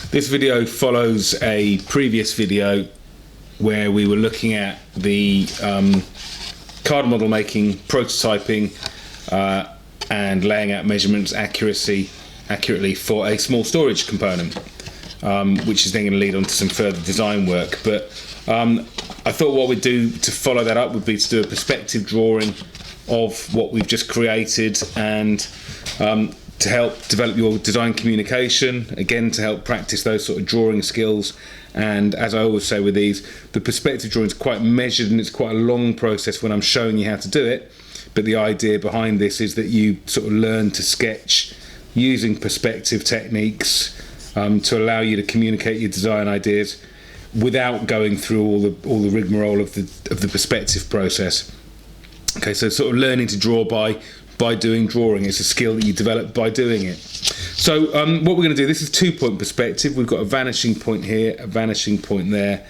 This video follows a previous video where we were looking at the card model making, prototyping and laying out measurements accurately for a small storage component, which is then going to lead on to some further design work. But I thought what we'd do to follow that up would be to do a perspective drawing of what we've just created, and to help develop your design communication, again to help practice those sort of drawing skills. And as I always say with these, the perspective drawing is quite measured and it's quite a long process when I'm showing you how to do it, but the idea behind this is that you sort of learn to sketch using perspective techniques to allow you to communicate your design ideas without going through all the rigmarole of the perspective process. Okay, so sort of learning to draw by doing drawing. It's a skill that you develop by doing it. So what we're going to do, this is 2-point perspective. We've got a vanishing point here, a vanishing point there,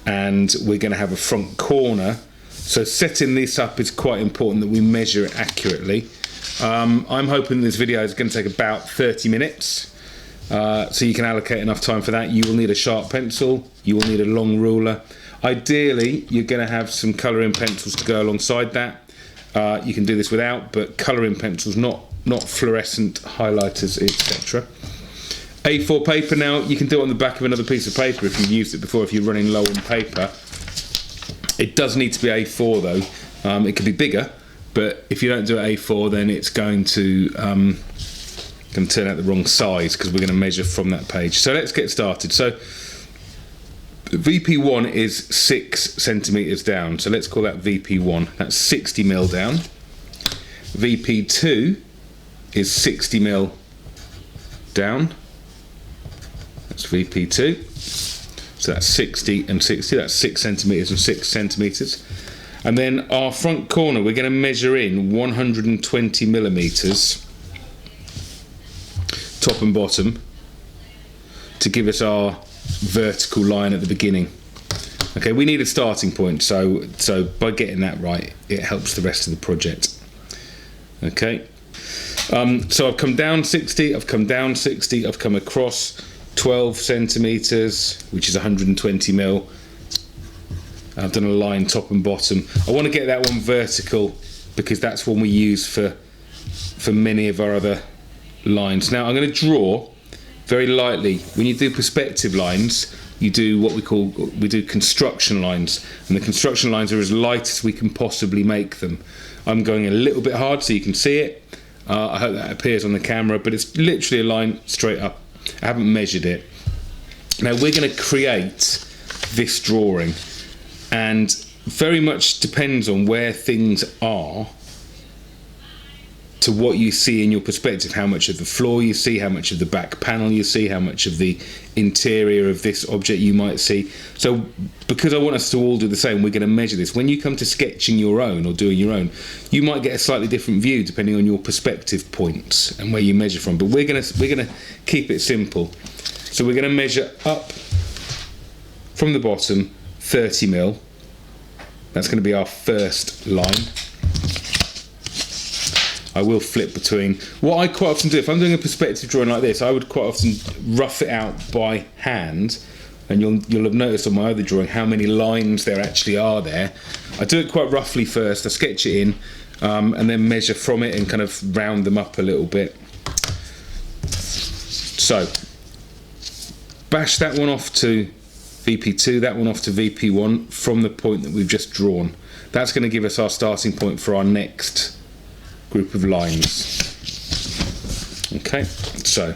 and we're going to have a front corner. So setting this up is quite important that we measure it accurately. I'm hoping this video is going to take about 30 minutes. So you can allocate enough time for that. You will need a sharp pencil, you will need a long ruler. Ideally, you're going to have some colouring pencils to go alongside that. You can do this without, but colouring pencils, not fluorescent highlighters, etc. A4 paper. Now you can do it on the back of another piece of paper if you've used it before, if you're running low on paper. It does need to be A4 though. It could be bigger, but if you don't do it A4, then it's going to turn out the wrong size, because we're going to measure from that page. So let's get started. So VP1 is 6 centimeters down, so let's call that VP1. That's 60 mil down. VP2 is 60 mil down. That's VP2. So that's 60 and 60. That's 6 centimeters and 6 centimeters. And then our front corner, we're going to measure in 120 millimeters, top and bottom, to give us our vertical line at the beginning. Okay, we need a starting point, so by getting that right, it helps the rest of the project. Okay, so I've come down 60, I've come down 60, I've come across 12 centimeters, which is 120 mil. I've done a line top and bottom. I want to get that one vertical because that's one we use for many of our other lines. Now I'm going to draw very lightly. When you do perspective lines, you do what we do construction lines, and the construction lines are as light as we can possibly make them. I'm going a little bit hard so you can see it. I hope that appears on the camera, but it's literally a line straight up. I haven't measured it. Now we're going to create this drawing, and very much depends on where things are to what you see in your perspective, how much of the floor you see, how much of the back panel you see, how much of the interior of this object you might see. So because I want us to all do the same, we're going to measure this. When you come to sketching your own or doing your own, you might get a slightly different view depending on your perspective points and where you measure from, but we're going to keep it simple. So we're going to measure up from the bottom 30 mil. That's going to be our first line. I will flip between. What I quite often do, if I'm doing a perspective drawing like this, I would quite often rough it out by hand, and you'll have noticed on my other drawing how many lines there actually are there. I do it quite roughly first. I sketch it in, and then measure from it and kind of round them up a little bit. So bash that one off to VP2, that one off to VP1 from the point that we've just drawn. That's going to give us our starting point for our next group of lines. Okay, so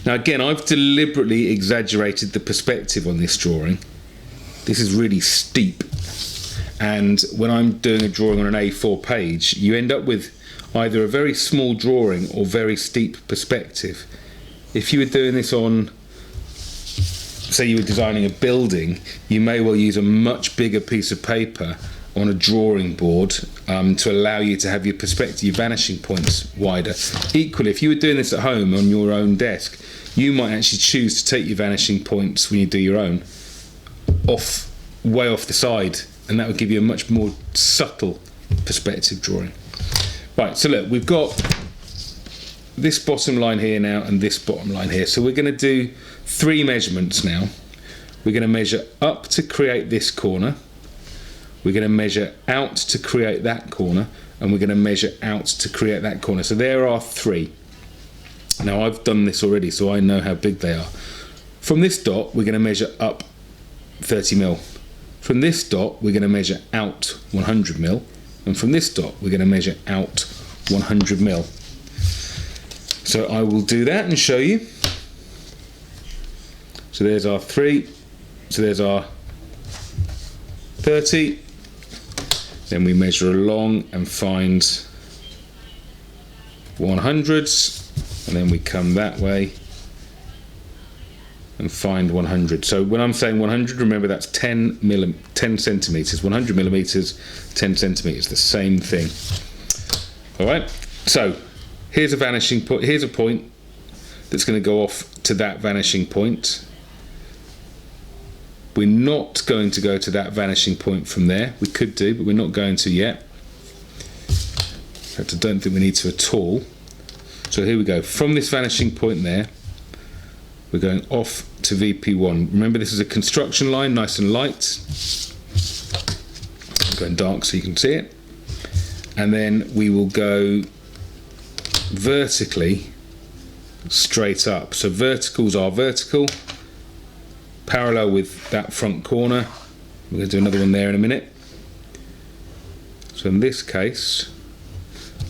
now again, I've deliberately exaggerated the perspective on this drawing. This is really steep, and when I'm doing a drawing on an A4 page, you end up with either a very small drawing or very steep perspective. If you were doing this on, say you were designing a building, you may well use a much bigger piece of paper on a drawing board to allow you to have your perspective, your vanishing points wider. Equally, if you were doing this at home on your own desk, you might actually choose to take your vanishing points when you do your own way off the side, and that would give you a much more subtle perspective drawing. Right, so look, we've got this bottom line here now and this bottom line here. So we're going to do 3 measurements now. We're going to measure up to create this corner. We're going to measure out to create that corner, and we're going to measure out to create that corner. So there are 3. Now I've done this already, so I know how big they are. From this dot, we're going to measure up 30 mil. From this dot, we're going to measure out 100 mil. And from this dot, we're going to measure out 100 mil. So I will do that and show you. So there's our 3. So there's our 30. Then we measure along and find 100s. And then we come that way and find 100. So when I'm saying 100, remember that's 10 centimeters. 100 millimeters, 10 centimeters, the same thing. All right. So here's a vanishing point. Here's a point that's going to go off to that vanishing point. We're not going to go to that vanishing point from there. We could do, but we're not going to yet. In fact, I don't think we need to at all. So here we go. From this vanishing point there, we're going off to VP1. Remember, this is a construction line, nice and light. I'm going dark so you can see it. And then we will go vertically straight up. So verticals are vertical, parallel with that front corner. We're going to do another one there in a minute. So in this case,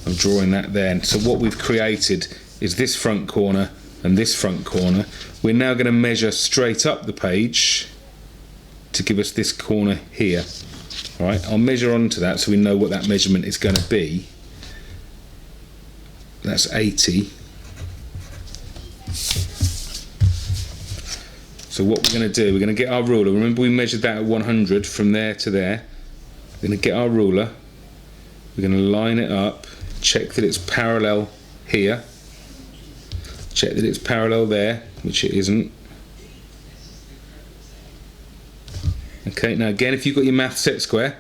I'm drawing that there. So what we've created is this front corner and this front corner. We're now going to measure straight up the page to give us this corner here. All right, I'll measure onto that so we know what that measurement is going to be. That's 80. So what we're going to do, we're going to get our ruler. Remember we measured that at 100 from there to there. We're going to get our ruler. We're going to line it up, check that it's parallel here. Check that it's parallel there, which it isn't. Okay, now again, if you've got your math set square,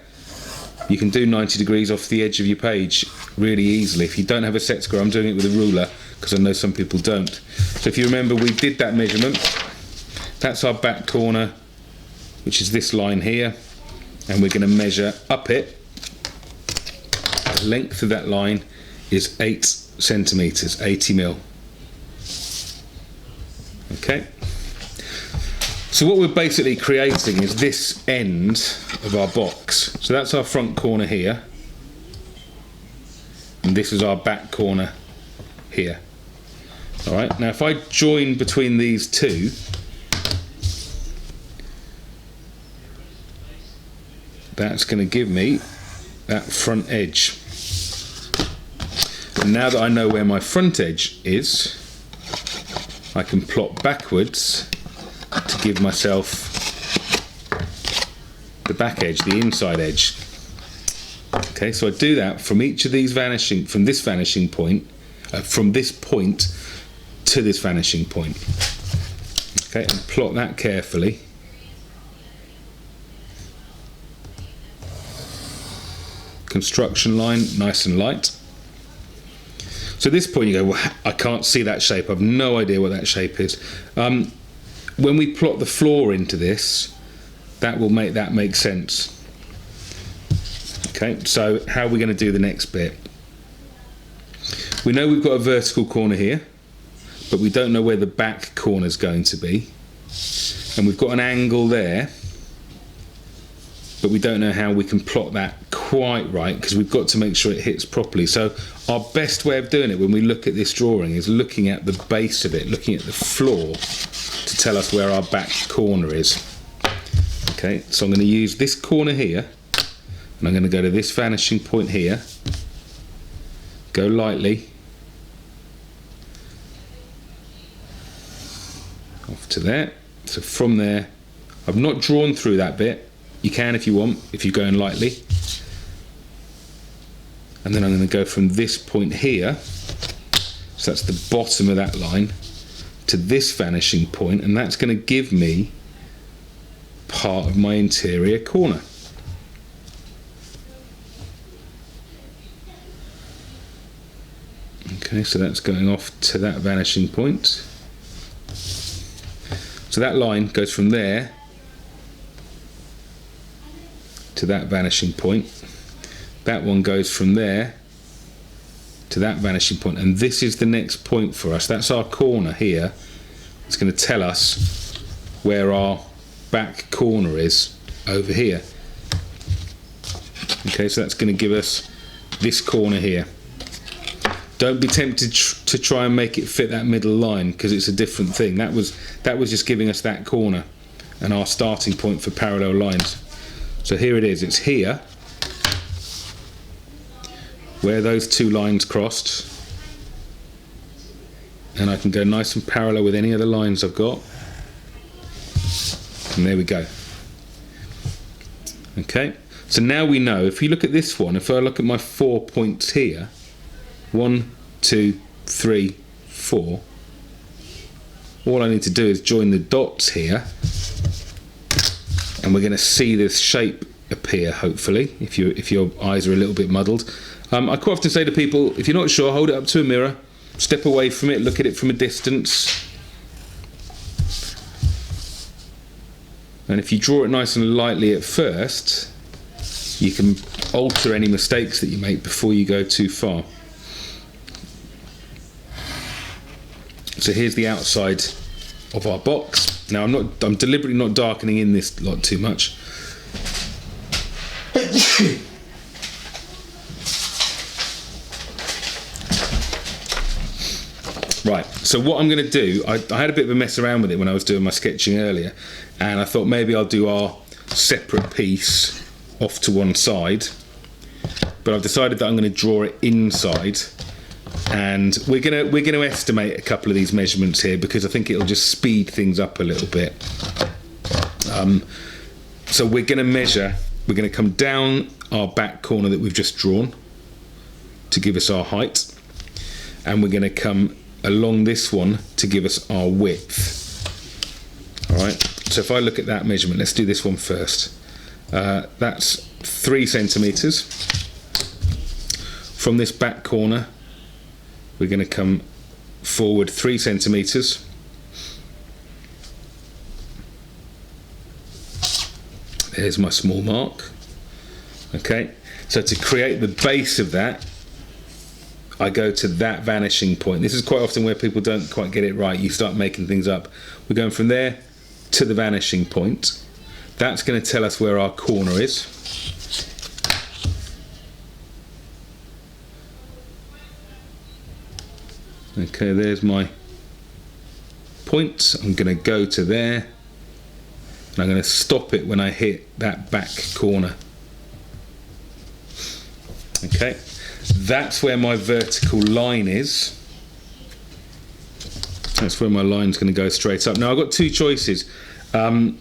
you can do 90 degrees off the edge of your page really easily. If you don't have a set square, I'm doing it with a ruler because I know some people don't. So if you remember, we did that measurement. That's our back corner, which is this line here, and we're going to measure up it. The length of that line is 8 centimeters, 80 mil. Okay, so what we're basically creating is this end of our box. So that's our front corner here, and this is our back corner here. All right, now if I join between these two, that's going to give me that front edge. And now that I know where my front edge is, I can plot backwards to give myself the back edge, the inside edge. Okay, so I do that from each of these vanishing, from this vanishing point, from this point to this vanishing point. Okay, and plot that carefully. Construction line, nice and light. So at this point you go, well, I can't see that shape. I've no idea what that shape is. When we plot the floor into this, that will make that make sense. Okay, so how are we going to do the next bit? We know we've got a vertical corner here, but we don't know where the back corner is going to be. And we've got an angle there, but we don't know how we can plot that quite right because we've got to make sure it hits properly. So our best way of doing it when we look at this drawing is looking at the base of it, looking at the floor to tell us where our back corner is. Okay, so I'm going to use this corner here, and I'm going to go to this vanishing point here, go lightly off to there. So from there, I've not drawn through that bit. You can if you want, if you're going lightly. And then I'm going to go from this point here, so that's the bottom of that line, to this vanishing point, and that's going to give me part of my interior corner. Okay, so that's going off to that vanishing point. So that line goes from there to that vanishing point. That one goes from there to that vanishing point, and this is the next point for us. That's our corner here. It's going to tell us where our back corner is over here. Okay, so that's going to give us this corner here. Don't be tempted to try and make it fit that middle line, because it's a different thing. That was just giving us that corner and our starting point for parallel lines. So here it is. It's here where those two lines crossed, and I can go nice and parallel with any other lines I've got, and there we go. Okay, so now we know, if you look at this one, if I look at my 4 points here, 1, 2, 3, 4, all I need to do is join the dots here, and we're going to see this shape appear, hopefully, if your eyes are a little bit muddled. I quite often say to people, if you're not sure, hold it up to a mirror, step away from it, look at it from a distance, and if you draw it nice and lightly at first, you can alter any mistakes that you make before you go too far. So here's the outside of our box. Now I'm deliberately not darkening in this lot too much. Right, so what I'm going to do, I had a bit of a mess around with it when I was doing my sketching earlier, and I thought maybe I'll do our separate piece off to one side, but I've decided that I'm going to draw it inside, and we're going to estimate a couple of these measurements here, because I think it'll just speed things up a little bit. So we're going to measure, we're going to come down our back corner that we've just drawn to give us our height, and we're going to come along this one to give us our width. Alright, so if I look at that measurement, let's do this one first. That's 3 centimetres. From this back corner, we're going to come forward 3 centimetres. There's my small mark. Okay, so to create the base of that, I go to that vanishing point. This is quite often where people don't quite get it right. You start making things up. We're going from there to the vanishing point. That's going to tell us where our corner is. Okay, there's my point. I'm going to go to there, and I'm going to stop it when I hit that back corner. Okay. That's where my vertical line is. That's where my line's going to go straight up. Now I've got two choices. I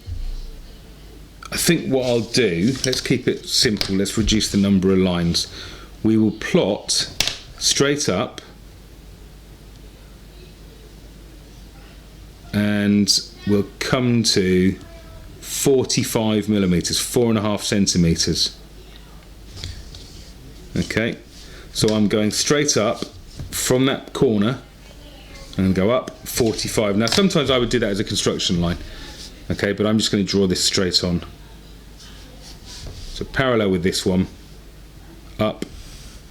think what I'll do, let's keep it simple, let's reduce the number of lines. We will plot straight up, and we'll come to 45 millimeters, 4.5 centimeters. Okay. So I'm going straight up from that corner and go up 45. Now sometimes I would do that as a construction line, okay, but I'm just going to draw this straight on. So parallel with this one, up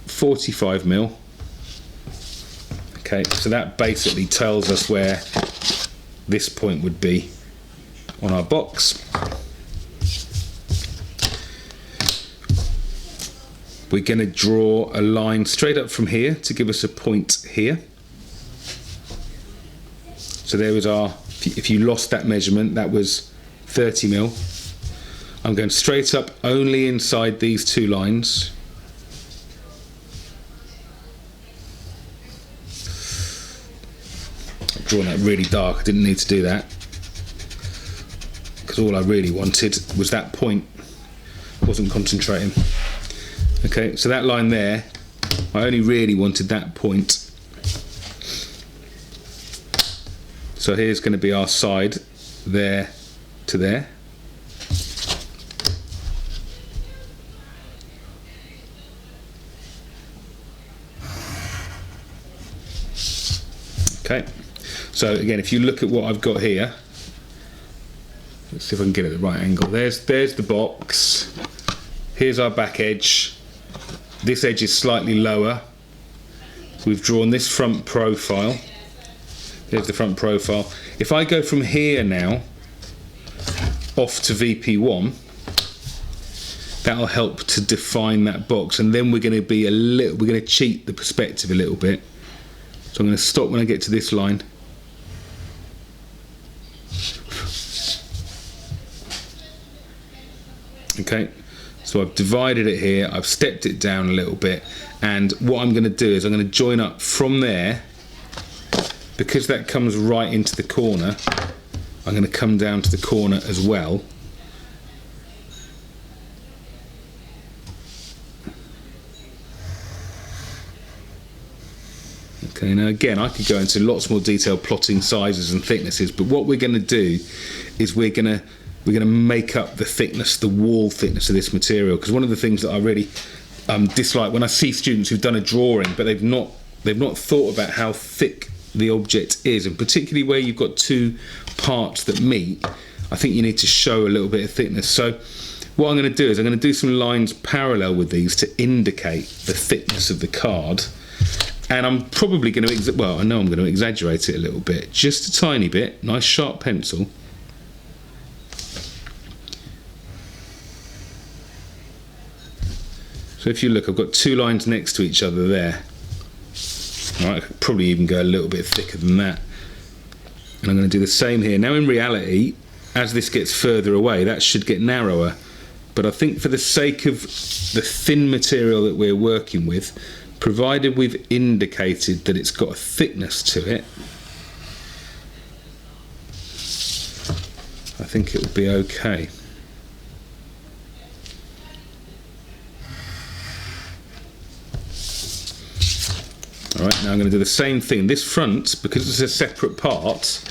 45 mil. Okay, so that basically tells us where this point would be on our box. We're going to draw a line straight up from here to give us a point here. So there was our, if you lost that measurement, that was 30 mil. I'm going straight up only inside these two lines. I've drawn that really dark, I didn't need to do that, because all I really wanted was that point. I wasn't concentrating. Okay, so that line there, I only really wanted that point. So here's going to be our side, there to there. Okay, so again, if you look at what I've got here, let's see if I can get it at the right angle. There's the box. Here's our back edge. This edge is slightly lower. We've drawn this front profile. There's the front profile. If I go from here now off to VP1, that'll help to define that box, and then we're going to cheat the perspective a little bit. So I'm going to stop when I get to this line. Okay, so I've divided it here, I've stepped it down a little bit, and what I'm going to do is I'm going to join up from there. Because that comes right into the corner, I'm going to come down to the corner as well. Okay, now again, I could go into lots more detail plotting sizes and thicknesses, but what we're going to do is we're going to make up the thickness, the wall thickness of this material. Because one of the things that I really dislike when I see students who've done a drawing, but they've not thought about how thick the object is, and particularly where you've got two parts that meet, I think you need to show a little bit of thickness. So what I'm going to do is I'm going to do some lines parallel with these to indicate the thickness of the card, and I'm probably going to, well, I know I'm going to exaggerate it a little bit, just a tiny bit. Nice sharp pencil. So if you look, I've got two lines next to each other there. Right, I could probably even go a little bit thicker than that. And I'm going to do the same here. Now in reality, as this gets further away, that should get narrower. But I think for the sake of the thin material that we're working with, provided we've indicated that it's got a thickness to it, I think it will be okay. Alright, now I'm going to do the same thing. This front, because it's a separate part,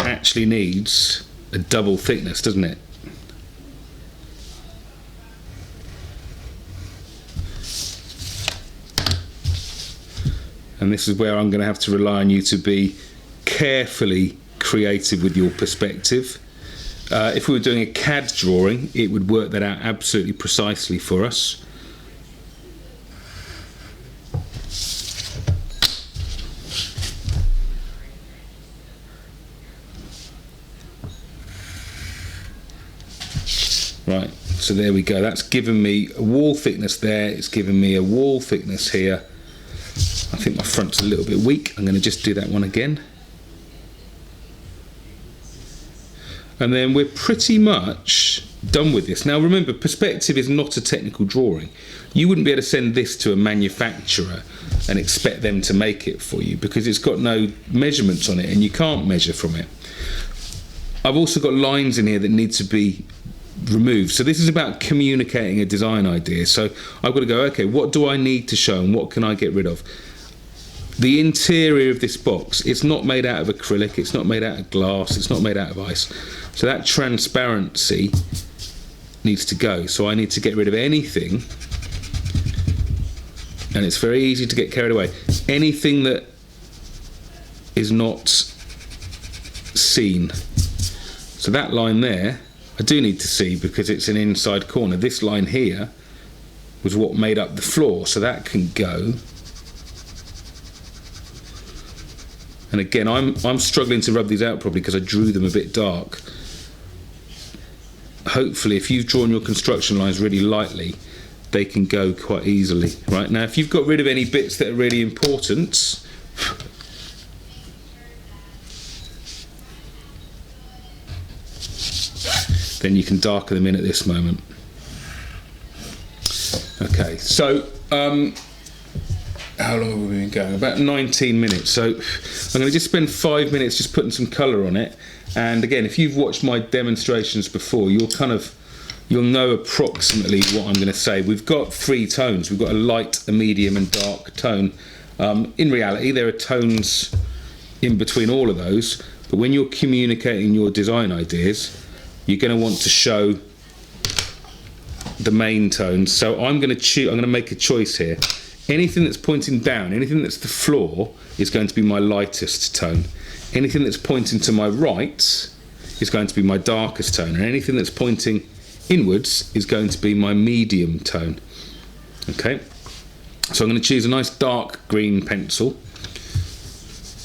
actually needs a double thickness, doesn't it? And this is where I'm going to have to rely on you to be carefully creative with your perspective. If we were doing a CAD drawing, it would work that out absolutely precisely for us. Right, so there we go. That's given me a wall thickness there. It's given me a wall thickness here. I think my front's a little bit weak. I'm going to just do that one again. And then we're pretty much done with this. Now remember, perspective is not a technical drawing. You wouldn't be able to send this to a manufacturer and expect them to make it for you, because it's got no measurements on it and you can't measure from it. I've also got lines in here that need to be removed. So this is about communicating a design idea. So I've got to go, okay, what do I need to show and what can I get rid of? The interior of this box, it's not made out of acrylic, it's not made out of glass, it's not made out of ice. So that transparency needs to go. So I need to get rid of anything, and it's very easy to get carried away, anything that is not seen. So that line there, I do need to see because it's an inside corner. This line here was what made up the floor, so that can go. And again, I'm struggling to rub these out properly because I drew them a bit dark. Hopefully, if you've drawn your construction lines really lightly, they can go quite easily. Right, now, if you've got rid of any bits that are really important, then you can darken them in at this moment. Okay, so how long have we been going? About 19 minutes. So I'm going to just spend 5 minutes just putting some colour on it. And again, if you've watched my demonstrations before, you'll know approximately what I'm going to say. We've got 3 tones. We've got a light, a medium and dark tone. In reality, there are tones in between all of those. But when you're communicating your design ideas, you're going to want to show the main tones. So I'm going to make a choice here. anything that's pointing down, anything that's the floor, is going to be my lightest tone. Anything that's pointing to my right is going to be my darkest tone, and anything that's pointing inwards is going to be my medium tone. Okay, so I'm going to choose a nice dark green pencil,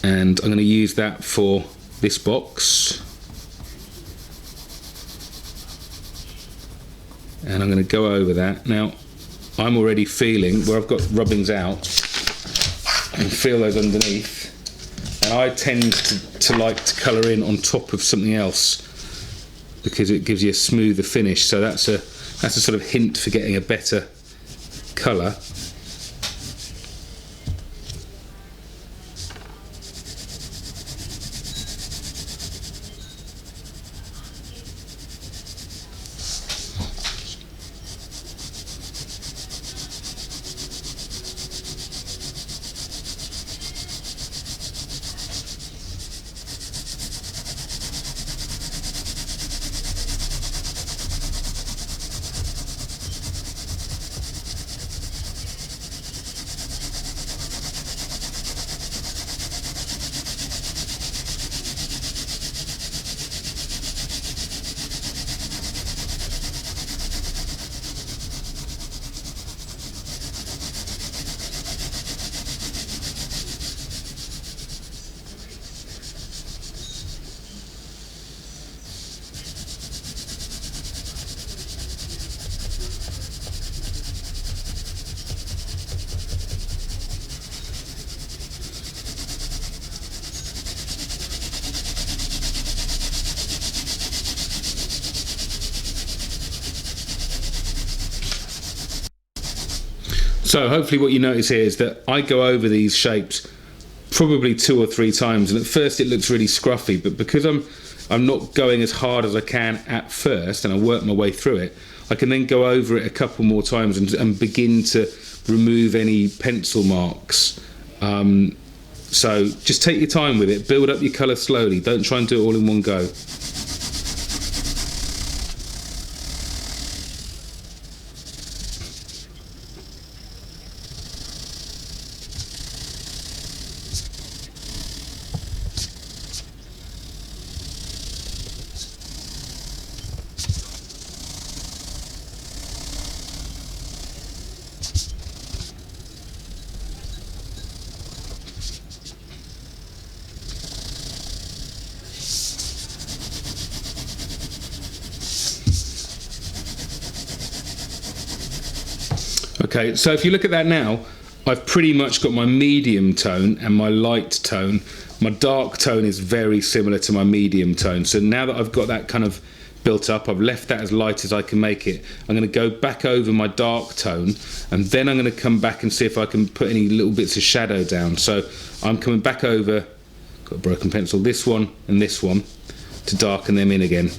and I'm going to use that for this box, and I'm going to go over that. Now I'm already feeling where I've got rubbings out, and feel those underneath, and I tend to like to colour in on top of something else because it gives you a smoother finish. So that's a sort of hint for getting a better colour. So hopefully what you notice here is that I go over these shapes probably 2 or 3 times, and at first it looks really scruffy, but because I'm not going as hard as I can at first and I work my way through it, I can then go over it a couple more times and begin to remove any pencil marks. So just take your time with it, build up your colour slowly, don't try and do it all in one go. Okay, so if you look at that now, I've pretty much got my medium tone and my light tone. My dark tone is very similar to my medium tone. So now that I've got that kind of built up, I've left that as light as I can make it. I'm going to go back over my dark tone, and then I'm going to come back and see if I can put any little bits of shadow down. So I'm coming back over, got a broken pencil, this one and this one, to darken them in again.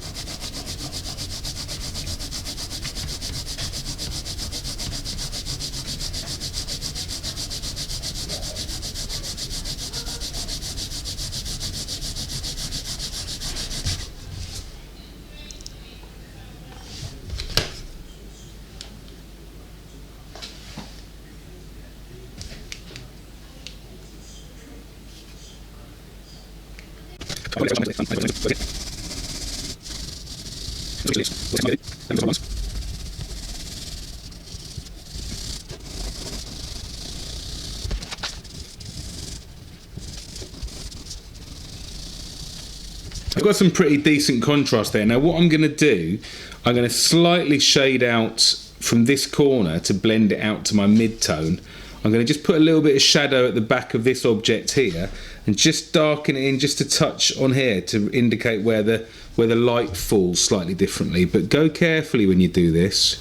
I've got some pretty decent contrast there. Now what I'm going to do, I'm going to slightly shade out from this corner to blend it out to my mid-tone. I'm going to just put a little bit of shadow at the back of this object here and just darken it in just a touch on here to indicate where the light falls slightly differently. But go carefully when you do this.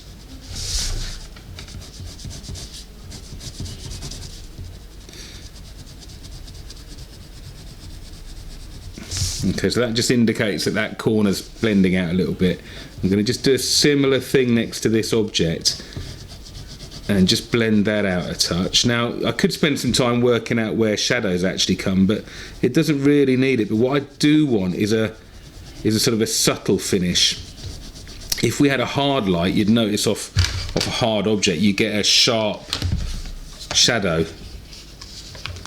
Okay, so that just indicates that that corner's blending out a little bit. I'm going to just do a similar thing next to this object and just blend that out a touch. Now, I could spend some time working out where shadows actually come, but it doesn't really need it. But what I do want is a sort of a subtle finish. If we had a hard light, you'd notice off a hard object, you get a sharp shadow.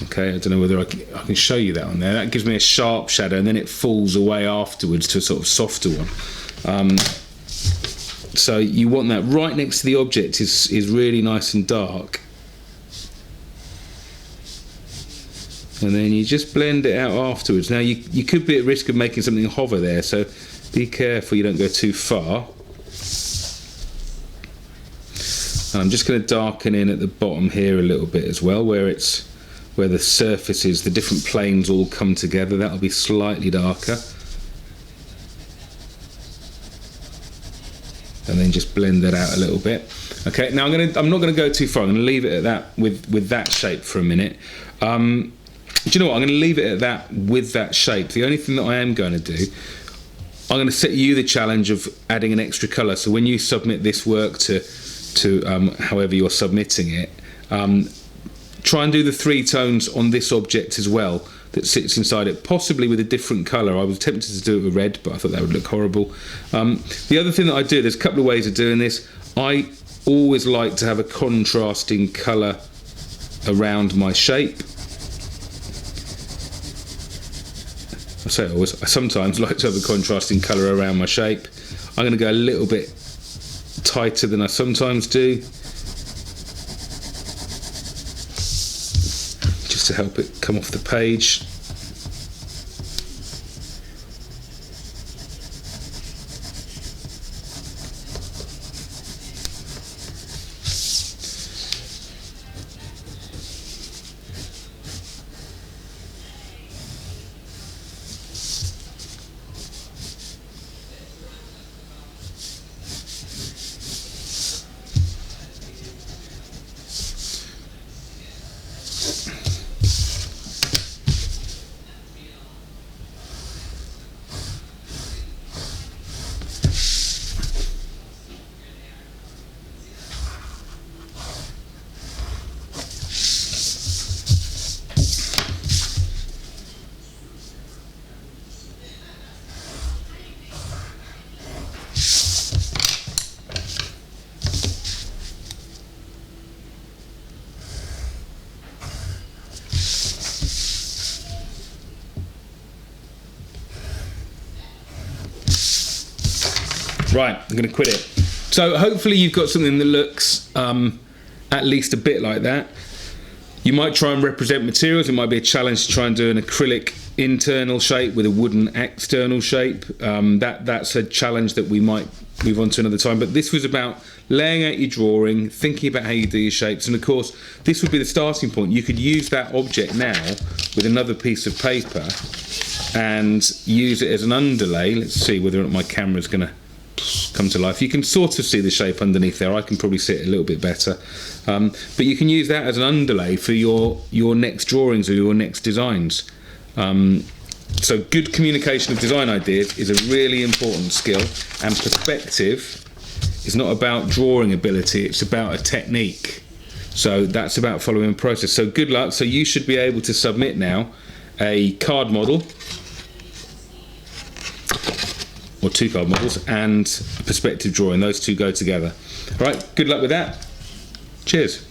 Okay, I don't know whether I can show you that on there. That gives me a sharp shadow, and then it falls away afterwards to a sort of softer one. So you want that right next to the object is really nice and dark. And then you just blend it out afterwards. Now you could be at risk of making something hover there, so be careful you don't go too far. And I'm just going to darken in at the bottom here a little bit as well, where the surfaces, the different planes all come together. That'll be slightly darker. And then just blend that out a little bit. Okay, now I'm not going to go too far. I'm going to leave it at that with that shape for a minute. Do you know what? I'm going to leave it at that with that shape. The only thing that I am going to do, I'm going to set you the challenge of adding an extra colour. So when you submit this work to however you're submitting it, try and do the 3 tones on this object as well that sits inside it, possibly with a different colour. I was tempted to do it with red, but I thought that would look horrible. The other thing that I do, there's a couple of ways of doing this. I always like to have a contrasting colour around my shape. I say always, I sometimes like to have a contrasting colour around my shape. I'm going to go a little bit tighter than I sometimes do, just to help it come off the page. Right, I'm going to quit it. So hopefully you've got something that looks at least a bit like that. You might try and represent materials. It might be a challenge to try and do an acrylic internal shape with a wooden external shape. That's a challenge that we might move on to another time. But this was about laying out your drawing, thinking about how you do your shapes, and of course this would be the starting point. You could use that object now with another piece of paper and use it as an underlay. Let's see whether or not my camera's going to come to life. You can sort of see the shape underneath there. I can probably see it a little bit better, but you can use that as an underlay for your next drawings or your next designs. So good communication of design ideas is a really important skill, and perspective is not about drawing ability, it's about a technique. So that's about following a process. So good luck. So you should be able to submit now a card model, or 2 card models, and a perspective drawing. Those two go together. All right, good luck with that. Cheers.